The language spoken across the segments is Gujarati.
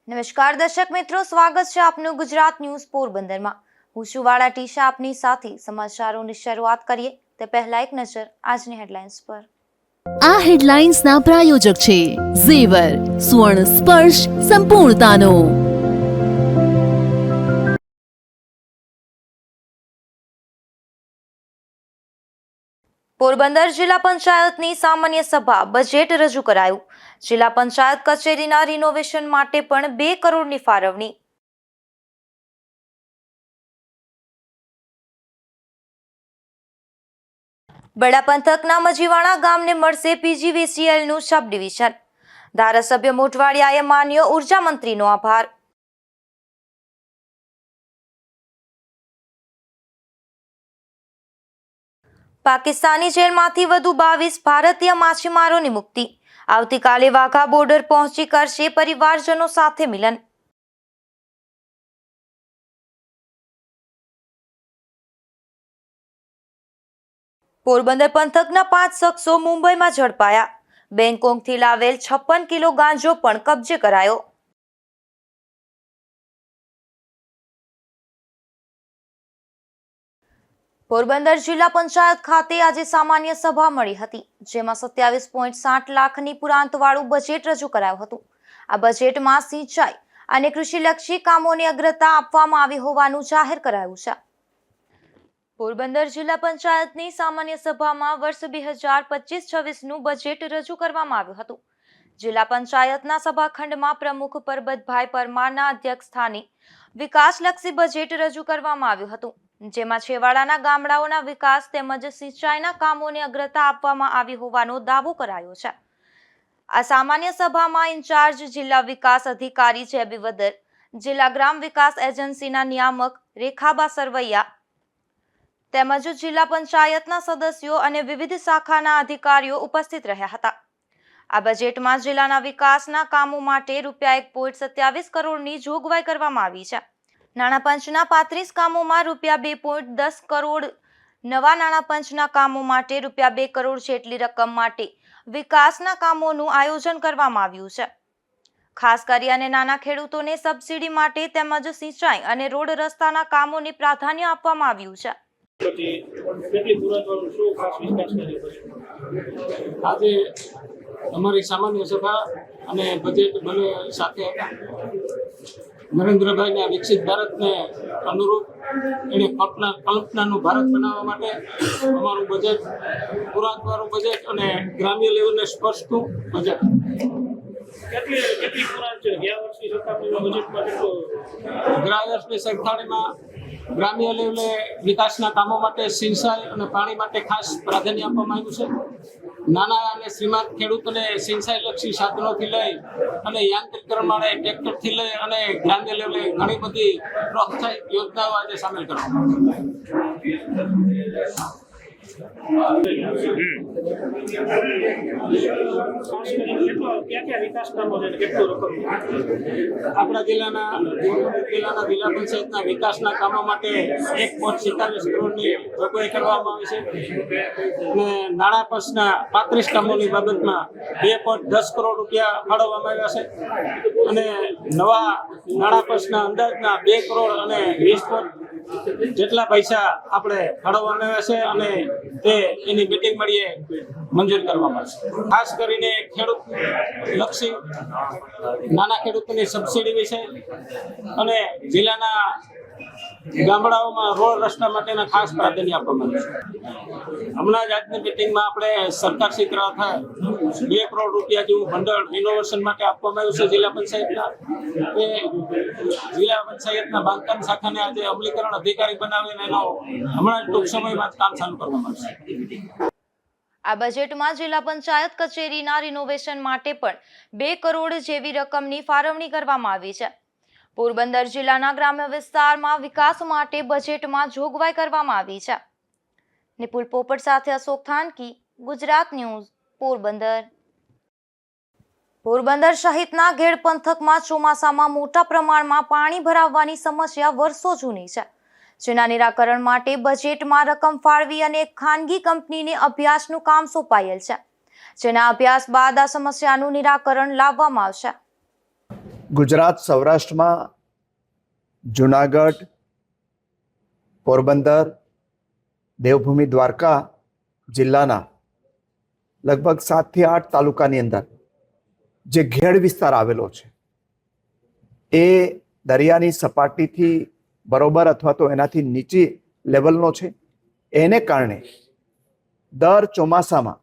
નમસ્કાર દર્શક મિત્રો, સ્વાગત છે આપનું ગુજરાત ન્યૂઝ પોરબંદરમાં। હું છું વાળા ટીશા આપની સાથે। સમાચારોની શરૂઆત કરીએ તે પહેલા એક નજર આજની હેડલાઇન્સ પર। આ હેડલાઇન્સના પ્રાયોજક છે ઝેવર, સુવર્ણ સ્પર્શ સંપૂર્ણતાનો। પોરબંદર જિલ્લા પંચાયતની સામાન્ય સભા બજેટ રજૂ કરાયું। જિલ્લા પંચાયત કચેરીના રિનોવેશન માટે પણ 2 કરોડની ફાળવણી। બડા પંથકના મજીવાણા ગામને મળશે પીજીવીસીએલનું સબ ડિવિઝન। ધારાસભ્ય મોટવાડિયાએ માન્યો ઉર્જા મંત્રીનો આભાર। પાકિસ્તાની જેલમાંથી વધુ 22 ભારતીય માછીમારોની મુક્તિ। આવતીકાલે વાઘા બોર્ડર પહોંચી કરશે પરિવારજનો સાથે મિલન। પોરબંદર પંથકના 5 શખ્સો મુંબઈમાં ઝડપાયા। બેંગકોકથી લાવેલ 56 કિલો ગાંજો પણ કબજે કરાયો। પોરબંદર જિલ્લા પંચાયત ખાતે આજે સામાન્ય સભા મળી હતી, જેમાં 27.7 લાખની પુરાંતવાળું બજેટ રજૂ કરાયું હતું। આ બજેટમાં સિંચાઈ અને કૃષિલક્ષી કામોને અગ્રતા આપવામાં આવી હોવાનું જાહેર કરાયું છે। પોરબંદર જિલ્લા પંચાયતની સામાન્ય સભામાં વર્ષ 2025-26નું બજેટ રજૂ કરવામાં આવ્યું હતું। જિલ્લા પંચાયતના સભાખંડમાં પ્રમુખ પરબતભાઈ પરમારના અધ્યક્ષ સ્થાને વિકાસલક્ષી બજેટ રજૂ કરવામાં આવ્યું હતું, જેમાં છેવાડાના ગામડાઓના વિકાસ તેમજ સિંચાઈના કામોને અગ્રતા આપવામાં આવી હોવાનો દાવો કરાયો છે। આ સામાન્ય સભામાં ઇન્ચાર્જ જિલ્લા વિકાસ અધિકારી જેબી વદર, જિલ્લા ગ્રામ વિકાસ એજન્સીના નિયામક રેખાબા સરવૈયા તેમજ જિલ્લા પંચાયતના સદસ્યો અને વિવિધ શાખાના અધિકારીઓ ઉપસ્થિત રહ્યા હતા। આ બજેટમાં જિલ્લાના વિકાસના કામો માટે ₹1.27 કરોડની જોગવાઈ કરવામાં આવી છે। નાણાં પંચના 35 કામોમાં ₹2.10 કરોડ, નવા નાણાં પંચના કામો માટે ₹2 કરોડ જેટલી રકમ માટે વિકાસના કામોનું આયોજન કરવામાં આવ્યું છે। ખાસ કરીને નાના ખેડૂતોને સબસિડી માટે તેમજ સિંચાઈ અને રોડ રસ્તાના કામોને પ્રાધાન્ય આપવામાં આવ્યું છે। આજે અમારી સામાન્ય સભા અને બજેટ બંને સાથે હતા। નરેન્દ્રભાઈના વિકસિત ભારતને અનુરૂપ એને કલ્પનાનું ભારત બનાવવા માટે અમારું બજેટ, પુરાંતવાળું બજેટ અને ગ્રામ્ય લેવલને સ્પર્શતું બજેટ। કેટલી પુરાંત છે? ગયા વર્ષની સરકારના બજેટમાં કેટલો? ગયા વર્ષની સરખામણીમાં ગ્રામ્ય લેવલે વિકાસના કામો માટે સિંચાઈ અને પાણી માટે ખાસ પ્રાધાન્ય આપવામાં આવ્યું છે। નાના અને શ્રીમંત ખેડૂતોને સિંચાઈલક્ષી સાધનોથી લઈ અને યાંત્રિકરણ માટે ટ્રેક્ટરથી લઈ અને ગ્રામ્ય લેવલે ઘણી બધી પ્રોત્સાહિત યોજનાઓ આજે સામેલ કરવામાં આપણા જિલ્લા પંચાયતના વિકાસના કામો માટે 1.27 કરોડની જોગવાઈ કરવામાં આવી છે અને નાણાં પંચના 35 કામોની બાબતમાં ₹2.10 કરોડ ફાળવવામાં આવ્યા છે અને નવા નાણાં પંચના અંદાજના 2 કરોડ અને 20 જેટલા પૈસા આપણે ફાળવવામાં આવ્યા છે અને તે એની મીટિંગ મળીએ મંજૂર કરવામાં આવશે। ખાસ કરીને ખેડૂત લક્ષી નાના ખેડૂતોની સબસિડી વિશે અને જિલ્લાના ગામડાઓમાં રોડ રસ્તા માટેના ખાસ પ્રાધાન્ય આપવામાં આવ્યું છે। હમણાં જ આજની મીટિંગમાં આપણે સરકારશ્રી તરફ ₹2 કરોડ જેવું ભંડોળ રિનોવેશન માટે આપવામાં આવ્યું છે જિલ્લા પંચાયતના। એ જિલ્લા પંચાયતના બાંધકામ શાખાને આજે અમલીકરણ અધિકારી બનાવીને એનો હમણાં જ ટૂંક સમયમાં કામ ચાલુ કરવામાં આવશે। આ બજેટમાં જિલ્લા પંચાયત કચેરીના રિનોવેશન માટે પણ 2 કરોડ જેવી રકમની ફાળવણી કરવામાં આવી છે। પોરબંદર જિલ્લાના ગ્રામ્ય વિસ્તારમાં વિકાસ માટે બજેટમાં જોગવાઈ કરવામાં આવી છે। નિપુલ પોપટ સાથે અશોક થાનકી, ગુજરાત ન્યૂઝ, પોરબંદર। પોરબંદર સહિતના ઘેડ પંથકમાં ચોમાસામાં મોટા પ્રમાણમાં પાણી ભરાવવાની સમસ્યા વર્ષો જૂની છે, જેના નિરાકરણ માટે બજેટમાં રકમ ફાળવી અને એક ખાનગી કંપનીને અભ્યાસનું કામ સોંપાયેલ છે, જેના અભ્યાસ બાદ આ સમસ્યાનું નિરાકરણ લાવવામાં આવશે। ગુજરાત સૌરાષ્ટ્રમાં જુનાગઢ, પોરબંદર, દેવભૂમિ દ્વારકા જિલ્લાના લગભગ 7 થી 8 તાલુકાની અંદર જે ઘેડ વિસ્તાર આવેલો છે એ દરિયાની સપાટીથી બરોબર અથવા તો એનાથી નીચી લેવલનો છે. એને કારણે દર ચોમાસામાં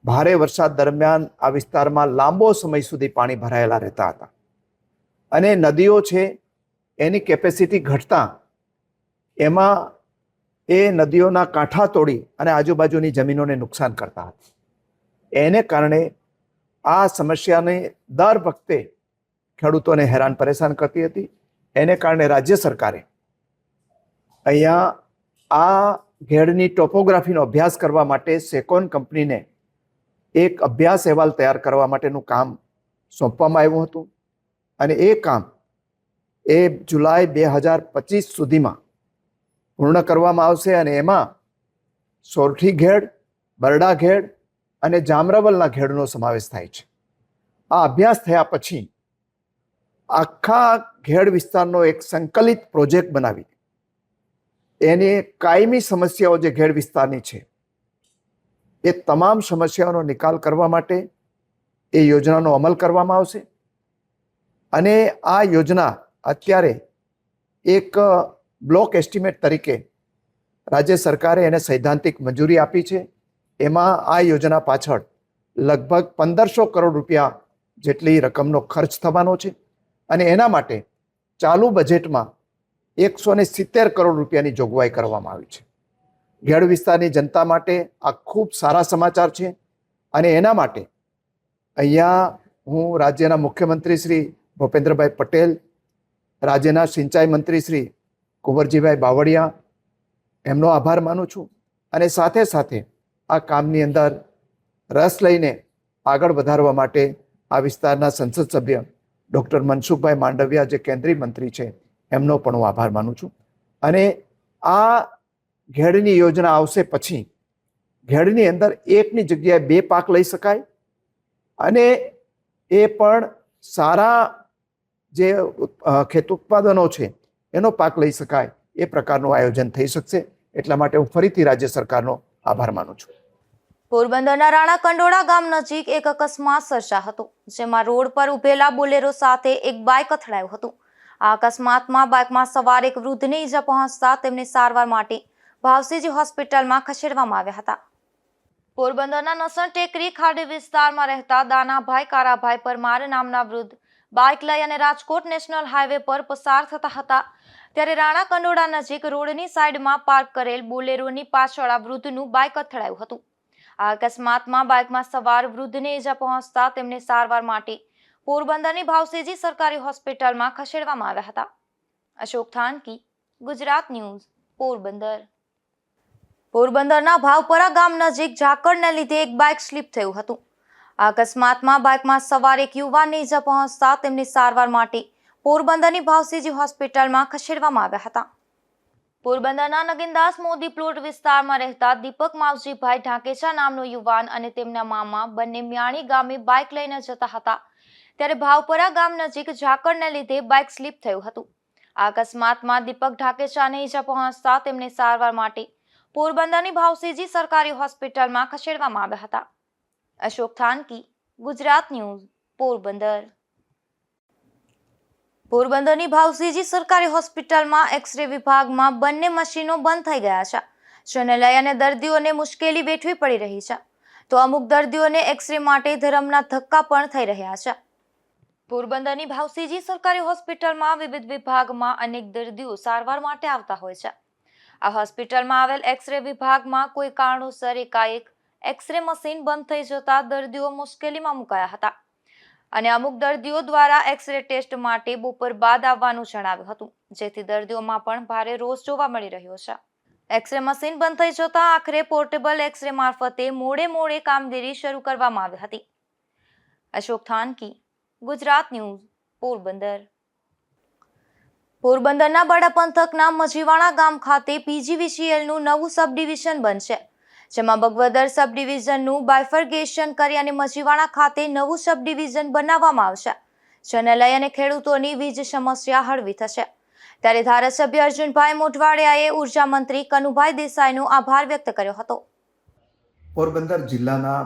ભારે વરસાદ દરમિયાન આ વિસ્તારમાં લાંબો સમય સુધી પાણી ભરાયેલા રહેતા હતા અને નદીઓ છે એની કેપેસિટી ઘટતા એમાં એ નદીઓના કાંઠા તોડી અને આજુબાજુની જમીનોને નુકસાન કરતા હતા. એને કારણે આ સમસ્યાને દર વખતે ખેડૂતોને હેરાન પરેશાન કરતી હતી. એને કારણે રાજ્ય સરકારે અહીંયા આ ઘેડની ટોપોગ્રાફીનો અભ્યાસ કરવા માટે સેકોન કંપનીને એક અભ્યાસ અહેવાલ તૈયાર કરવા માટેનું કામ સોંપવામાં આવ્યું હતું અને એ કામ એ જુલાઈ 2025 સુધીમાં પૂર્ણ કરવામાં આવશે અને એમાં સોરઠી ઘેડ, બરડા ઘેડ અને જામરાવલના ઘેડનો સમાવેશ થાય છે. આ અભ્યાસ થયા પછી આખા ઘેડ વિસ્તારનો એક સંકલિત પ્રોજેક્ટ બનાવી એની કાયમી સમસ્યાઓ જે ઘેડ વિસ્તારની છે એ તમામ સમસ્યાઓનો નિકાલ કરવા માટે એ યોજનાનો અમલ કરવામાં આવશે અને આ યોજના અત્યારે એક બ્લોક એસ્ટિમેટ તરીકે રાજ્ય સરકારે એને સૈદ્ધાંતિક મંજૂરી આપી છે. એમાં આ યોજના પાછળ લગભગ 1500 કરોડ રૂપિયા જેટલી રકમનો ખર્ચ થવાનો છે અને એના માટે ચાલુ બજેટમાં 170 કરોડ રૂપિયાની જોગવાઈ કરવામાં આવી છે. ઘેડ વિસ્તારની જનતા માટે આ ખૂબ સારા સમાચાર છે અને એના માટે અહીંયા હું રાજ્યના મુખ્યમંત્રી શ્રી ભૂપેન્દ્રભાઈ પટેલ, રાજ્યના સિંચાઈ મંત્રી શ્રી કુંવરજીભાઈ બાવળિયા એમનો આભાર માનું છું અને સાથે સાથે આ કામની અંદર રસ લઈને આગળ વધારવા માટે આ વિસ્તારના સંસદ સભ્ય ડૉક્ટર મનસુખભાઈ માંડવિયા જે કેન્દ્રીય મંત્રી છે એમનો પણ હું આભાર માનું છું. અને આ ઘેડની યોજના આવશે પછી ઘેડની અંદર એકની જગ્યાએ 2 પાક લઈ શકાય અને એ પણ સારા જે ખેત ઉત્પાદનો છે એનો પાક લઈ શકાય એ પ્રકારનું આયોજન થઈ શકશે. એટલા માટે હું ફરીથી રાજ્ય સરકારનો આભાર માનું છું. પોરબંદરના રાણા કંડોળા ગામ નજીક એક અકસ્માત સર્જાયો હતો, જેમાં રોડ પર ઉભેલા બોલેરો સાથે એક બાઇક અથડાયું હતું. આ અકસ્માતમાં બાઇકમાં સવાર એક વૃદ્ધને ઈજા પહોંચતા તેમને સારવાર માટે ભાવસીજી હોસ્પિટલમાં ખસેડવામાં આવ્યા હતા. પોરબંદરના નસણ ટેકરી ખાડી વિસ્તારમાં રહેતા દાનાભાઈ કારાભાઈ પરમાર નામના વૃદ્ધ બાઇક લઈ અને રાજકોટ નેશનલ હાઈવે પર પસાર થતા હતા ત્યારે રાણા કંડોળા નજીક રોડની સાઈડમાં પાર્ક કરેલ બોલેરોની પાછળ આ વૃદ્ધનું બાઇક અથડાયું હતું. આ અકસ્માતમાં બાઇકમાં સવાર વૃદ્ધને ઈજા પહોંચતા તેમને સારવાર માટે પોરબંદરની ભાવસીજી સરકારી હોસ્પિટલમાં ખસેડવામાં આવ્યા હતા. અશોક થાનકી, ગુજરાત ન્યૂઝ, પોરબંદર. પોરબંદરના ભાવપરા ગામ નજીક ઝાકળને લીધે એક બાઇક સ્લીપ થયું હતું. આ અકસ્માતમાં બાઇકમાં સવાર એક યુવાનને ઈજા પહોંચતા તેમને સારવાર માટે પોરબંદરની ભાવસીજી હોસ્પિટલમાં ખસેડવામાં આવ્યા હતા. પોરબંદરના નગીનદાસ મોદી પ્લોટ વિસ્તારમાં રહેતા દીપક માવજીભાઈ ઢાકેચા નામનો યુવાન અને તેમના મામા બંને મ્યાણી ગામે બાઇક લઈને જતા હતા ત્યારે ભાવપરા ગામ નજીક ઝાકળને લીધે બાઇક સ્લીપ થયું હતું. આ અકસ્માતમાં દીપક ઢાકેચાને ઈજા પહોંચતા તેમને સારવાર માટે પોરબંદરની ભાવસીજી સરકારી હોસ્પિટલમાં ખસેડવામાં આવ્યા હતા. અશોક થાનકી, ગુજરાત ન્યૂઝ, પોરબંદર. પોરબંદરની ભાવસીજી સરકારી હોસ્પિટલમાં એક્સ-રે વિભાગમાં બંને મશીનો બંધ થઈ ગયા છે, જેને લઈ અને દર્દીઓને મુશ્કેલી વેઠવી પડી રહી છે. તો અમુક દર્દીઓને એક્સ-રે માટે ધરમના ધક્કા પણ થઈ રહ્યા છે. પોરબંદરની ભાવસીજી સરકારી હોસ્પિટલમાં વિવિધ વિભાગમાં અનેક દર્દીઓ સારવાર માટે આવતા હોય છે. આ હોસ્પિટલમાં આવેલ એક્સ-રે વિભાગમાં કોઈ કારણોસર એકાએક એક્સ-રે મશીન બંધ થઈ જતા દર્દીઓ મુશ્કેલીમાં મુકાયા હતા અને અમુક દર્દીઓ દ્વારા એક્સ-રે ટેસ્ટ માટે બપોર બાદ આવવાનું જણાવ્યું હતું, જેથી દર્દીઓમાં પણ ભારે રોષ જોવા મળી રહ્યો છે. એક્સ-રે મશીન બંધ થઈ જતા આખરે પોર્ટેબલ એક્સ-રે મારફતે મોડે કામગીરી શરૂ કરવામાં આવી હતી. અશોક થાનકી, ગુજરાત ન્યૂઝ, પોરબંદર. પોરબંદરના બડા પંથકના મજીવાણા ગામ ખાતે પીજીવીસીએલનું નવું સબ ડિવિઝન બનશે, જેમાં બગવદર સબ ડિવિઝનનું બાયફર્ગેશન કરી અને મજીવાણા ખાતે નવું સબ ડિવિઝન બનાવવામાં આવશે, જેને લઈ અને ખેડૂતોની વીજ સમસ્યા હળવી થશે. ત્યારે ધારાસભ્ય અર્જુનભાઈ મોઢવાડિયાએ ઉર્જા મંત્રી કનુભાઈ દેસાઈનો આભાર વ્યક્ત કર્યો હતો. પોરબંદર જિલ્લાના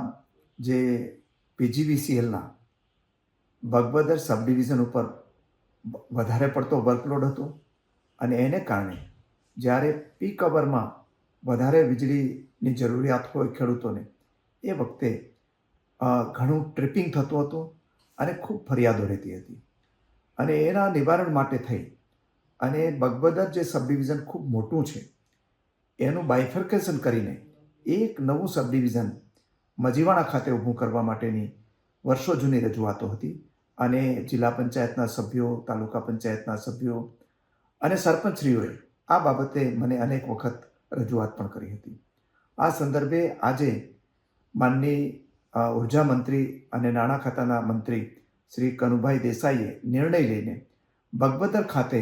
જે પીજીવીસીએલના બગબદર સબ ડિવિઝન ઉપર વધારે પડતો વર્કલોડ હતો અને એને કારણે જ્યારે પીક અવરમાં વધારે વીજળીની જરૂરિયાત હોય ખેડૂતોને એ વખતે ઘણું ટ્રિપિંગ થતું હતું અને ખૂબ ફરિયાદો રહેતી હતી. અને એના નિવારણ માટે થઈ અને બગબદર જે સબ ડિવિઝન ખૂબ મોટું છે એનું બાયફર્કેશન કરીને એક નવું સબ ડિવિઝન મજીવાણા ખાતે ઊભું કરવા માટેની વર્ષો જૂની રજૂઆતો હતી અને જિલ્લા પંચાયતના સભ્યો, તાલુકા પંચાયતના સભ્યો અને સરપંચશ્રીઓએ આ બાબતે મને અનેક વખત રજૂઆત પણ કરી હતી. આ સંદર્ભે આજે માનની ઉર્જા મંત્રી અને નાણાં ખાતાના મંત્રી શ્રી કનુભાઈ દેસાઈએ નિર્ણય લઈને બગબદર ખાતે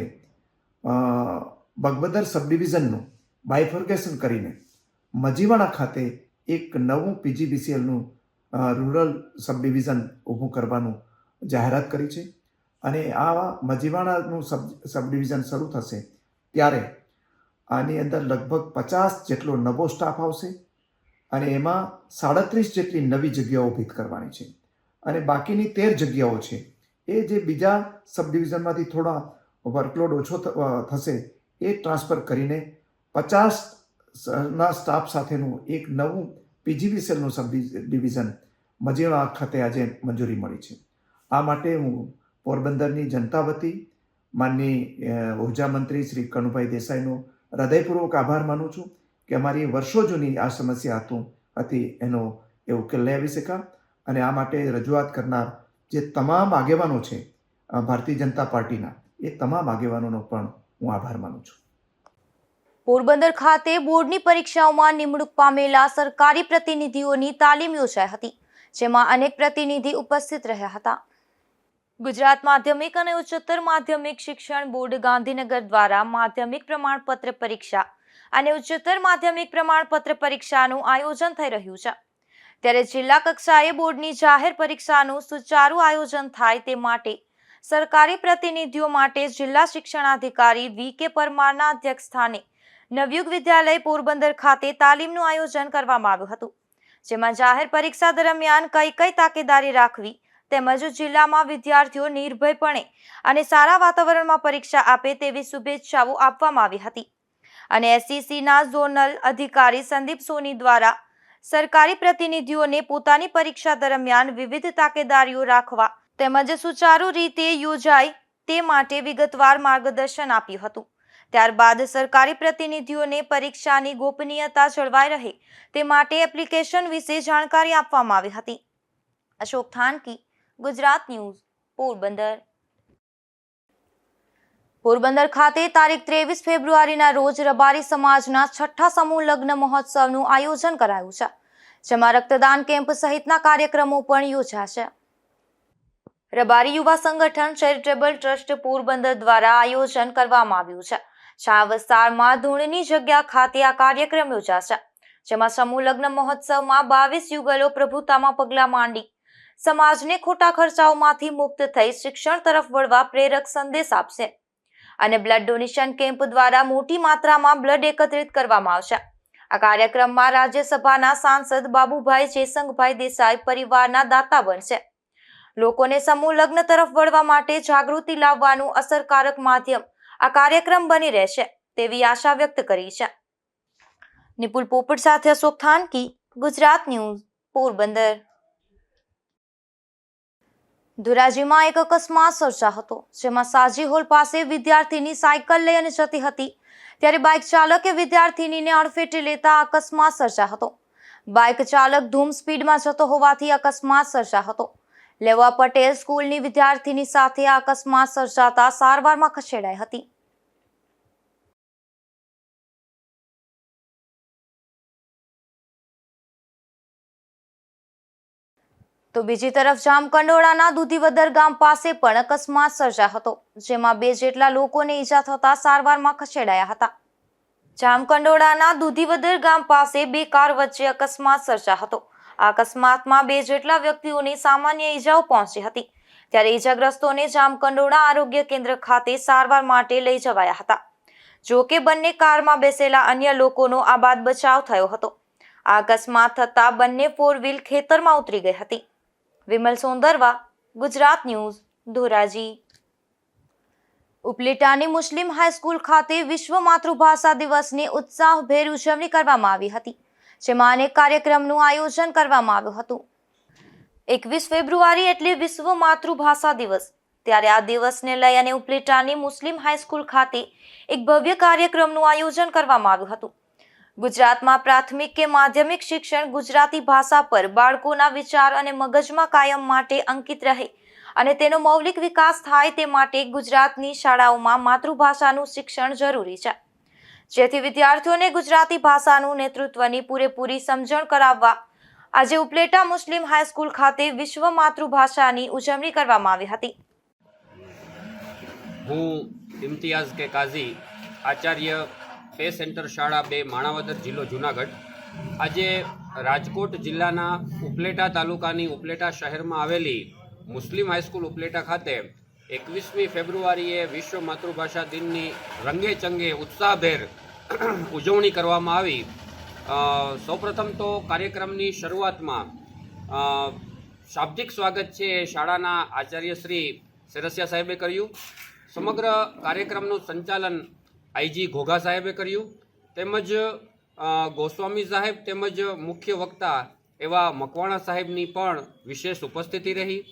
બગબદર સબ ડિવિઝનનું બાયફર્કેશન કરીને મજીવાણા ખાતે એક નવું પીજીવીસીએલનું રૂરલ સબ ડિવિઝન ઊભું કરવાનું જાહેરાત કરી છે. અને આ મજીવાણાનું સબ ડિવિઝન શરૂ થશે ત્યારે આની અંદર લગભગ 50 જેટલો નવો સ્ટાફ આવશે અને એમાં 37 જેટલી નવી જગ્યાઓ ઊભી કરવાની છે. અને બાકીની 13 જગ્યાઓ છે એ જે બીજા સબ ડિવિઝનમાંથી થોડા વર્કલોડ ઓછો થશે એ ટ્રાન્સફર કરીને 50ના સ્ટાફ સાથેનું એક નવું પીજીવીસીએલનું સબ ડિવિઝન મજીવાણા ખાતે આજે મંજૂરી મળી છે. આ માટે હું પોરબંદરની જનતા વતી માનની ઉર્જા મંત્રી શ્રી કનુભાઈ દેસાઈનો હૃદયપૂર્વક આભાર માનું છું કે અમારી વર્ષો જૂની આ સમસ્યા હતી એનો એ ઉકેલ લઈ આવી શક્યા. અને આ માટે રજૂઆત કરનાર જે તમામ આગેવાનો છે ભારતીય જનતા પાર્ટીના એ તમામ આગેવાનોનો પણ હું આભાર માનું છું. પોરબંદર ખાતે બોર્ડની પરીક્ષાઓમાં નિમણૂક પામેલા સરકારી પ્રતિનિધિઓની તાલીમ યોજાઈ હતી, જેમાં અનેક પ્રતિનિધિ ઉપસ્થિત રહ્યા હતા. ગુજરાત માધ્યમિક અને ઉચ્ચતર માધ્યમિક શિક્ષણ બોર્ડ ગાંધીનગર દ્વારા માધ્યમિક પ્રમાણપત્ર પરીક્ષા અને ઉચ્ચતર માધ્યમિક પ્રમાણપત્ર પરીક્ષાનું આયોજન થઈ રહ્યું છે. ત્યારે જિલ્લા કક્ષાએ બોર્ડની જાહેર પરીક્ષાનું સુચારુ આયોજન થાય તે માટે સરકારી પ્રતિનિધિઓ માટે જિલ્લા શિક્ષણાધિકારી વી.કે. પરમારના અધ્યક્ષસ્થાને નવયુગ વિદ્યાલય પોરબંદર ખાતે તાલીમનું આયોજન કરવામાં આવ્યું હતું, જેમાં જાહેર પરીક્ષા દરમિયાન કઈ તાકેદારી રાખવી તેમજ જિલ્લામાં વિદ્યાર્થીઓ નિર્ભયપણે અને સારા વાતાવરણમાં પરીક્ષા આપે તેવી શુભેચ્છાઓ આપવામાં આવી હતી. અને એસસીસીના ઝોનલ અધિકારી સંદીપ સોની દ્વારા સરકારી પ્રતિનિધિઓને પોતાની પરીક્ષા દરમિયાન વિવિધ તાકેદારીઓ રાખવા તેમજ સુચારુ રીતે યોજાય તે માટે વિગતવાર માર્ગદર્શન આપ્યું હતું. ત્યારબાદ સરકારી પ્રતિનિધિઓને પરીક્ષાની ગોપનીયતા જળવાઈ રહે તે માટે એપ્લિકેશન વિશે જાણકારી આપવામાં આવી હતી. અશોક થાનકી, ગુજરાત ન્યૂઝ, પોરબંદર. પોરબંદર ખાતે તારીખ 23 ફેબ્રુઆરીના રોજ રબારી સમાજના 6ઠ્ઠા સમૂહ લગ્ન મહોત્સવનું આયોજન કરાયું છે, જેમાં રક્તદાન કેમ્પ સહિતના કાર્યક્રમો પણ યોજાશે. રબારી યુવા સંગઠન ચેરિટેબલ ટ્રસ્ટ પોરબંદર દ્વારા આયોજન કરવામાં આવ્યું છે. શાહ વિસ્તારમાં ધૂળની જગ્યા ખાતે આ કાર્યક્રમ યોજાશે, જેમાં સમૂહ લગ્ન મહોત્સવમાં 22 યુગલો પ્રભુતામાં પગલાં માંડી સમાજને ખોટા ખર્ચાઓમાંથી મુક્ત થઈ શિક્ષણ તરફ વળવા પ્રેરક સંદેશ આપશે. અને બ્લડ ડોનેશન કેમ્પ દ્વારા મોટી માત્રામાં બ્લડ એકત્રિત કરવામાં આવશે. આ કાર્યક્રમમાં રાજ્યસભાના સાંસદ બાબુભાઈ ચેસંગભાઈ દેસાઈ પરિવારના દાતા બનશે. લોકોને સમૂહ લગ્ન તરફ વળવા માટે જાગૃતિ લાવવાનું અસરકારક માધ્યમ આ કાર્યક્રમ બની રહેશે તેવી આશા વ્યક્ત કરી છે. નિપુલ પોપટ સાથે અશોક થાનકી, ગુજરાત ન્યૂઝ, પોરબંદર. ધોરાજીમાં એક અકસ્માત સર્જાયો હતો, જેમાં સાજી હોલ પાસે વિદ્યાર્થીની સાયકલ લઈ અને જતી હતી ત્યારે બાઇક ચાલકે વિદ્યાર્થીનીને અડફેટે લેતા અકસ્માત સર્જાયો હતો. બાઇક ચાલક ધૂમ સ્પીડમાં જતો હોવાથી અકસ્માત સર્જાયો હતો. લેવા પટેલ સ્કૂલની વિદ્યાર્થીની સાથે આ અકસ્માત સર્જાતા સારવારમાં ખસેડાઈ હતી. તો બીજી તરફ જામકંડોળાના દૂધીવદર ગામ પાસે પણ અકસ્માત સર્જાયો હતો, જેમાં 2 જેટલા લોકોને ઈજા થતા સારવારમાં ખસેડાયા હતા. જામકંડોળાના દૂધીવદર ગામ પાસે 2 કાર વચ્ચે અકસ્માત સર્જાયો હતો. આ અકસ્માતમાં 2 જેટલા વ્યક્તિઓને સામાન્ય ઈજાઓ પહોંચી હતી, ત્યારે ઈજાગ્રસ્તોને જામકંડોળા આરોગ્ય કેન્દ્ર ખાતે સારવાર માટે લઈ જવાયા હતા. જો કે બંને કારમાં બેસેલા અન્ય લોકોનો આબાદ બચાવ થયો હતો. આ અકસ્માત થતાં બંને ફોર વ્હીલ ખેતરમાં ઉતરી ગઈ હતી. વિમલ સોંદરવા, ગુજરાત ન્યૂઝ, ધોરાજી. ઉપલેટાની મુસ્લિમ હાઈસ્કૂલ ખાતે વિશ્વ માતૃભાષા દિવસની ઉત્સાહભેર ઉજવણી કરવામાં આવી હતી, જેમાં અનેક કાર્યક્રમનું આયોજન કરવામાં આવ્યું હતું. 21 ફેબ્રુઆરી એટલે વિશ્વ માતૃભાષા દિવસ. ત્યારે આ દિવસને લઈ અને ઉપલેટાની મુસ્લિમ હાઈસ્કૂલ ખાતે એક ભવ્ય કાર્યક્રમનું આયોજન કરવામાં આવ્યું હતું. ગુજરાતમાં પ્રાથમિક કે માધ્યમિક શિક્ષણ ગુજરાતી ભાષા પર બાળકોના વિચાર અને મગજમાં કાયમ માટે અંકિત રહે અને તેનો મૌલિક વિકાસ થાય તે માટે ગુજરાતની શાળાઓમાં માતૃભાષાનું શિક્ષણ જરૂરી છે, જેથી વિદ્યાર્થીઓને ગુજરાતી ભાષાનું નેતૃત્વની પૂરેપૂરી સમજણ કરાવવા આજે ઉપલેટા મુસ્લિમ હાઈસ્કૂલ ખાતે વિશ્વ માતૃભાષાની ઉજવણી કરવામાં આવી હતી. હું ઇમ્તિયાઝ કે કાઝી, આચાર્ય પે સેન્ટર શાળા 2 માણાવદર, જિલ્લો જુનાગઢ. આજે રાજકોટ જિલ્લાના ઉપલેટા તાલુકાની ઉપલેટા શહેરમાં આવેલી મુસ્લિમ હાઈસ્કૂલ ઉપલેટા ખાતે 21મી ફેબ્રુઆરીએ વિશ્વ માતૃભાષા દિનની રંગે ચંગે ઉત્સાહભેર ઉજવણી કરવામાં આવી. સૌપ્રથમ તો કાર્યક્રમની શરૂઆતમાં શાબ્દિક સ્વાગત છે શાળાના આચાર્ય શ્રી સેરસિયા સાહેબે કર્યું. સમગ્ર કાર્યક્રમનું સંચાલન આઈજી ઘોઘા સાહેબે કર્યું, તેમજ ગોસ્વામી સાહેબ તેમજ મુખ્ય વક્તા એવા મકવાણા સાહેબની પણ વિશેષ ઉપસ્થિતિ રહી.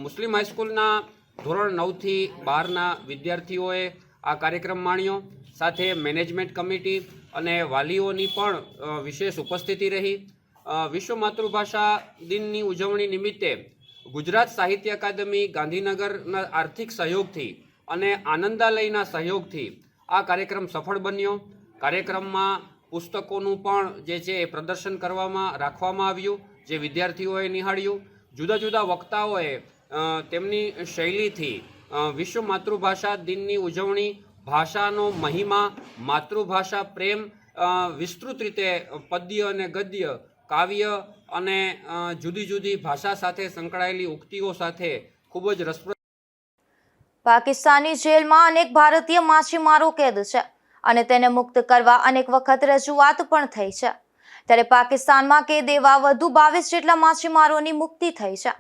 મુસ્લિમ હાઈસ્કૂલના ધોરણ 9થી 12ના વિદ્યાર્થીઓએ આ કાર્યક્રમ માણ્યો. સાથે મેનેજમેન્ટ કમિટી અને વાલીઓની પણ વિશેષ ઉપસ્થિતિ રહી. વિશ્વ માતૃભાષા દિનની ઉજવણી નિમિત્તે ગુજરાત સાહિત્ય અકાદમી ગાંધીનગરના આર્થિક સહયોગથી અને આનંદાલયના સહયોગથી આ કાર્યક્રમ સફળ બન્યો. કાર્યક્રમમાં પુસ્તકોનું પણ જે છે એ પ્રદર્શન રાખવામાં આવ્યું, જે વિદ્યાર્થીઓએ નિહાળ્યું. જુદા જુદા વક્તાઓએ તેમની શૈલીથી વિશ્વ માતૃભાષા દિનની ઉજવણી, ભાષાનો મહિમા, માતૃભાષા પ્રેમ, વિસ્તૃત રીતે પદ્ય અને ગદ્ય, કાવ્ય અને જુદી જુદી ભાષા સાથે સંકળાયેલી ઉક્તિઓ સાથે ખૂબ જ રસપ્રદ. પાકિસ્તાની જેલમાં અનેક ભારતીય માછીમારો કેદ છે અને તેને મુક્ત કરવા અનેક વખત રજૂઆત પણ થઈ છે. ત્યારે પાકિસ્તાનમાં કેદ એવા વધુ 22 જેટલા માછીમારોની મુક્તિ થઈ છે.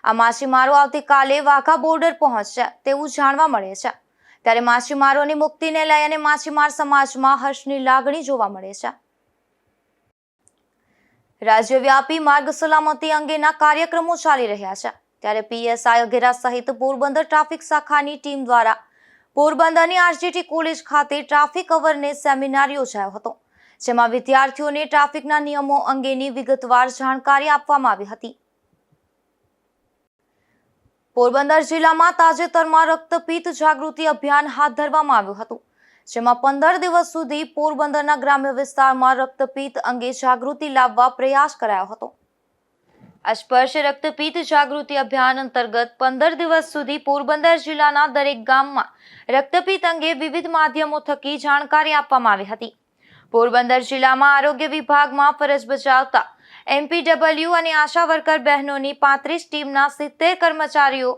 આ માછીમારો આવતીકાલે વાઘા બોર્ડર પહોંચશે તેવું જાણવા મળે છે. ત્યારે માછીમારોની મુક્તિને લઈ અને માછીમાર સમાજમાં હર્ષની લાગણી જોવા મળે છે. રાજ્યવ્યાપી માર્ગ સલામતી અંગેના કાર્યક્રમો ચાલી રહ્યા છે. ત્યારે પીએસઆઈ અઘેરા સહિત પોરબંદર ટ્રાફિક શાખાની ટીમ દ્વારા પોરબંદરની આરજીટી કોલેજ ખાતે ટ્રાફિક અવેરનેસ સેમિનાર યોજાયો હતો, જેમાં વિદ્યાર્થીઓને ટ્રાફિકના નિયમો અંગેની વિગતવાર જાણકારી આપવામાં આવી હતી. પોરબંદર જિલ્લામાં તાજેતરમાં રક્તપિત્ત જાગૃતિ અભિયાન હાથ ધરવામાં આવ્યું હતું, જેમાં 15 દિવસ સુધી પોરબંદરના ગ્રામ્ય વિસ્તારમાં રક્તપિત્ત અંગે જાગૃતિ લાવવા પ્રયાસ કરાયો હતો. આ સ્પર્શ રક્તપિત્ત જાગૃતિ અભિયાન અંતર્ગત 15 દિવસ સુધી પોરબંદર જિલ્લાના દરેક ગામમાં રક્તપિત્ત અંગે વિવિધ માધ્યમો થકી જાણકારી આપવામાં આવી હતી. પોરબંદર જિલ્લામાં આરોગ્ય વિભાગમાં ફરજ બજાવતા એમપીડબલ્યુ અને આશા વર્કર બહેનોની 35 ટીમના 70 કર્મચારીઓ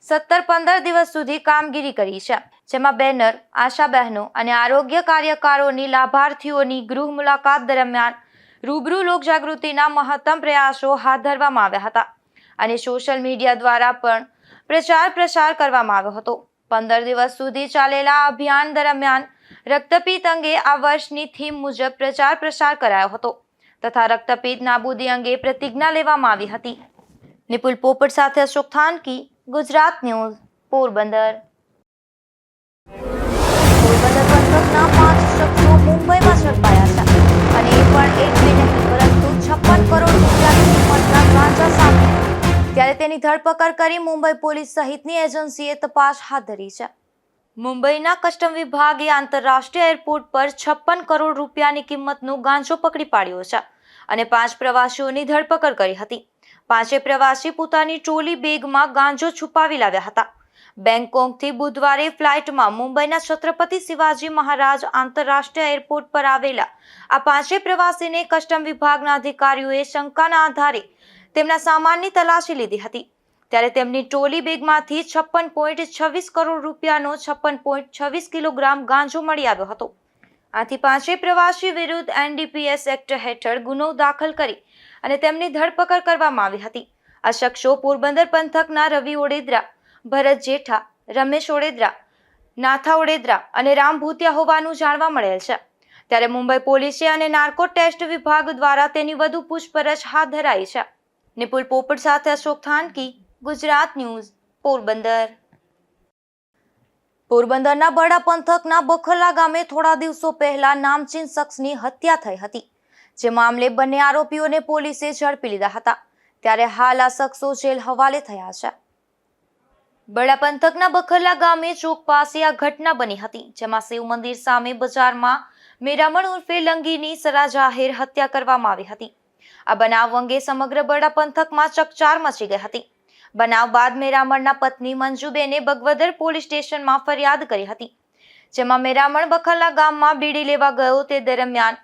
15 દિવસ સુધી કામગીરી કરી છે, જેમાં બેનર, આશા બહેનો અને આરોગ્ય કાર્યકરોની લાભાર્થીઓની ગૃહ મુલાકાત દરમિયાન રૂબરૂ લોકજાગૃતિના મહત્તમ પ્રયાસો હાથ ધરવામાં આવ્યા હતા અને સોશિયલ મીડિયા દ્વારા પણ પ્રચાર પ્રસાર કરવામાં આવ્યો હતો. 15 દિવસ સુધી ચાલેલા આ અભિયાન દરમિયાન રક્તપિત્ત અંગે આ વર્ષની થીમ મુજબ પ્રચાર પ્રસાર કરાયો હતો તથા રક્તપિત્ત નાબૂદી અંગે પ્રતિજ્ઞા લેવામાં આવી હતી. નિપુલ પોપટ સાથે અશોક થાનકી, ગુજરાત ન્યૂઝ, પોરબંદર. પોરબંદર પંથકના 5 શખ્સો મુંબઈમાં ઝડપાયા છે અને એ પણ એક બે નહીં પરંતુ 56 કરોડ રૂપિયાની કિંમતના ગાંજા સામે. ત્યારે તેની ધરપકડ કરી મુંબઈ પોલીસ સહિતની એજન્સીએ તપાસ હાથ ધરી છે. મુંબઈના કસ્ટમ વિભાગે આંતરરાષ્ટ્રીય એરપોર્ટ પર 56 કરોડ રૂપિયાની કિંમતનો ગાંજો પકડી પાડ્યો છે અને 5 પ્રવાસીઓની ધરપકડ કરી હતી. 5 પ્રવાસી પોતાની ટ્રોલી બેગમાં ગાંજો છુપાવી લાવ્યા હતા. બેંગકોકથી બુધવારે ફ્લાઇટમાં મુંબઈના છત્રપતિ શિવાજી મહારાજ આંતરરાષ્ટ્રીય એરપોર્ટ પર આવેલા આ 5 પ્રવાસીને કસ્ટમ વિભાગના અધિકારીઓએ શંકાના આધારે તેમના સામાનની તલાશી લીધી હતી. ત્યારે તેમની ટોલી બેગમાંથી 56.26 કરોડ રૂપિયાનો 56.26 કિલોગ્રામ ગાંજો મળી આવ્યો હતો. આથી પાંચેય પ્રવાસી વિરુદ્ધ NDPS એક્ટ હેઠળ ગુનો દાખલ કરી અને તેમની ધરપકડ કરવામાં આવી હતી. આ શખ્સો પોરબંદર પંથકના રવિ ઓડેદરા, ભરત જેઠા, રમેશ ઓડેદરા, નાથા ઓડેદરા અને રામ ભૂતિયા હોવાનું જાણવા મળેલ છે. ત્યારે મુંબઈ પોલીસે અને નાર્કો ટેસ્ટ વિભાગ દ્વારા તેની વધુ પૂછપરછ હાથ ધરાઈ છે. નિપુલ પોપટ સાથે અશોક થાનકી, ગુજરાત ન્યૂઝ, પોરબંદર. પોરબંદરના બડા પંથકના બખલા ગામે થોડા દિવસો પહેલા નામચીન શખ્સની હત્યા થઈ હતી. જે મામલે બંને આરોપીઓને પોલીસે ઝડપી લીધા હતા. ત્યારે હાલ આ શખ્સો જેલ હવાલે થયા છે. બડા પંથકના બખલા ગામે ચોક પાસે આ ઘટના બની હતી, જેમાં શિવ મંદિર સામે બજારમાં મેરામણ ઉર્ફે લંગીની સરા જાહેર હત્યા કરવામાં આવી હતી. આ બનાવ અંગે સમગ્ર બડા પંથકમાં ચકચાર મચી ગઈ હતી. બનાવ બાદ મેરામણના પત્ની મંજુબેને બગવદર પોલીસ સ્ટેશનમાં ફરિયાદ કરી હતી. જેમાં મેરામણ બખલા ગામમાં બીડી લેવા ગયો તે દરમિયાન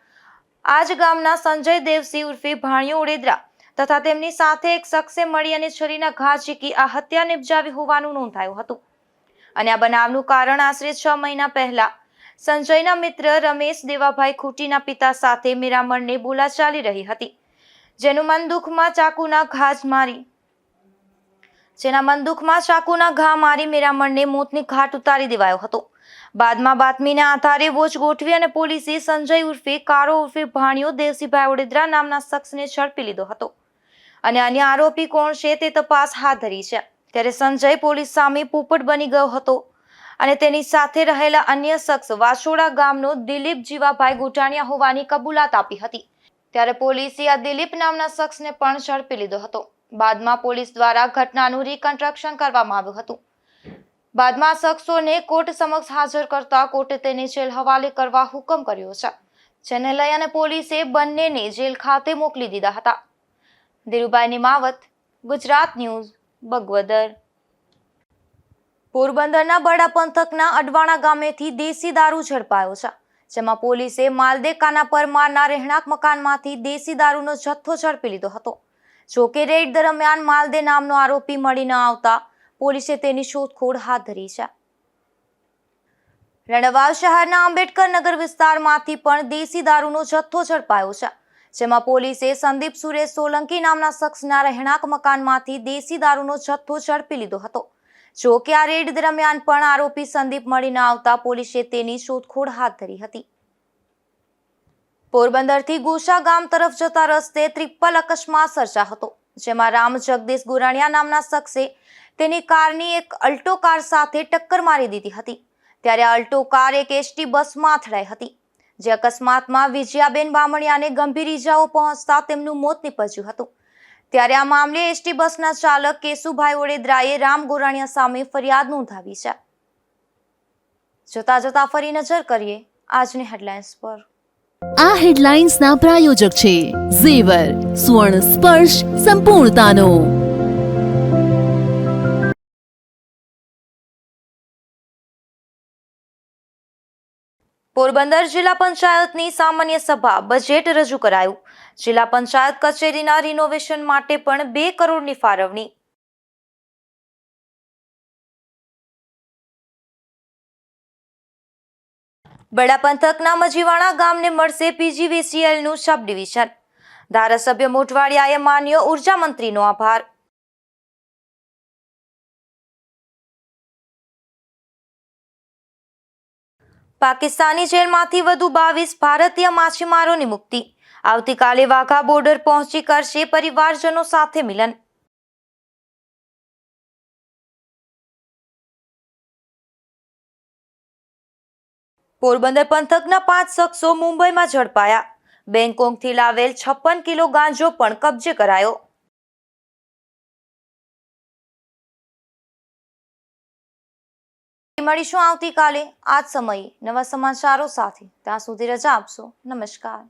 આ જ ગામના સંજય દેવસિંહ ઉર્ફે ભાણિયો ઓડેદરા તથા તેમની સાથે એક શખ્સે મળી અને છરીના ઘા ઝીકી આ હત્યા નિપજાવી હોવાનું નોંધાયું હતું. અને આ બનાવનું કારણ આશરે 6 મહિના પહેલા સંજયના મિત્ર રમેશ દેવાભાઈ ખૂટીના પિતા સાથે મેરામણને બોલાચાલી રહી હતી, જેના મન દુઃખમાં ચાકુના ઘા મારી મેરામણને મોતની ઘાટ ઉતારી દેવાયો હતો. બાદમાં બાતમીના આધારે વોચ ગોઠવી અને પોલીસે સંજય ઉર્ફે કારો ઉર્ફે ભાણિયો દેવસીભાઈ ઓડેદરા નામના શખ્સને ઝડપી લીધો હતો અને અન્ય આરોપી કોણ છે તે તપાસ હાથ ધરી છે. ત્યારે સંજય પોલીસ સામે પોપટ બની ગયો હતો અને તેની સાથે રહેલા અન્ય શખ્સ વાસોડા ગામનો દિલીપ જીવાભાઈ ગોટાણીયા હોવાની કબૂલાત આપી હતી. ત્યારે પોલીસે આ દિલીપ નામના શખ્સને પણ ઝડપી લીધો હતો. બાદમાં પોલીસ દ્વારા ઘટનાનું રિકન્સ્ટ્રક્શન કરવામાં આવ્યું હતું. બાદમાં શખ્સોને કોર્ટ સમક્ષ હાજર કરતા કોર્ટે તેને જેલ હવાલે કરવા હુકમ કર્યો છે, જેને લઈ અને પોલીસે બંનેને જેલ ખાતે મોકલી દીધા હતા. ધીરુભાઈ નિમાવત, ગુજરાત ન્યૂઝ, બગવદર. પોરબંદરના બડા પંથકના અડવાણા ગામેથી દેશી દારૂ ઝડપાયો છે, જેમાં પોલીસે માલદે કાના પરમારના રહેણાંક મકાનમાંથી દેશી દારૂનો જથ્થો ઝડપી લીધો હતો. જોકે રેડ દરમિયાન માલદે નામનો આરોપી મળી ન આવતા પોલીસે તેની શોધખોળ હાથ ધરી છે. રણવાલ શહેરના આંબેડકર નગર વિસ્તારમાંથી પણ દેશી દારૂનો જથ્થો ઝડપાયો છે, જેમાં પોલીસે સંદીપ સુરેશ સોલંકી નામના શખ્સના રહેણાંક મકાનમાંથી દેશી દારૂનો જથ્થો ઝડપી લીધો હતો. જો કે આ રેડ દરમિયાન પણ આરોપી સંદીપ મળી ન આવતા પોલીસે તેની શોધખોળ હાથ ધરી હતી. પોરબંદરથી ગોશા ગામ તરફ જતા રસ્તે ટ્રિપલ અકસ્માત સર્જાયો હતો, જેમાં રામ જગદીશ ગોરાણીયા નામના શખ્સે તેની કારની એક અલ્ટો કાર સાથે ટક્કર મારી દીધી હતી. ત્યારે અલ્ટો કાર એક એસટી બસમાં અથડાઈ હતી, જે અકસ્માતમાં વિજયાબેન બામણિયાને ગંભીર ઈજાઓ પહોંચતા તેમનું મોત નીપજ્યું હતું. ત્યારે આ મામલે એસટી બસના ચાલક કેશુભાઈ ઓડેદરાએ રામ ગોરાણીયા સામે ફરિયાદ નોંધાવી છે. જોતા ફરી નજર કરીએ આજની હેડલાઇન્સ પર. આ હેડલાઇન્સના પ્રાયોજક છે ઝેવર, સુવર્ણ સ્પર્શ સંપૂર્ણતાનો. પોરબંદર જિલ્લા પંચાયતની સામાન્ય સભા બજેટ રજૂ કરાયું. જિલ્લા પંચાયત કચેરીના રિનોવેશન માટે પણ 2 કરોડની ફાળવણી. બડા પંથકના મજીવાણા ગામને મળશે PGVCLનું સબ ડિવિઝન. ધારાસભ્ય મોટવાડિયાએ માન્યો ઉર્જા મંત્રીનો આભાર. પાકિસ્તાની જેલમાંથી વધુ 22 ભારતીય માછીમારોની મુક્તિ. આવતીકાલે વાઘા બોર્ડર પહોંચી કરશે પરિવારજનો સાથે મિલન. પોરબંદર પંથકના 5 શખ્સો મુંબઈમાં ઝડપાયા. બેંગકોકથી લાવેલ 56 કિલો ગાંજો પણ કબજે કરાયો. મળીશું આવતીકાલે આ જ સમયે નવા સમાચારો સાથે. ત્યાં સુધી રજા આપશો. નમસ્કાર.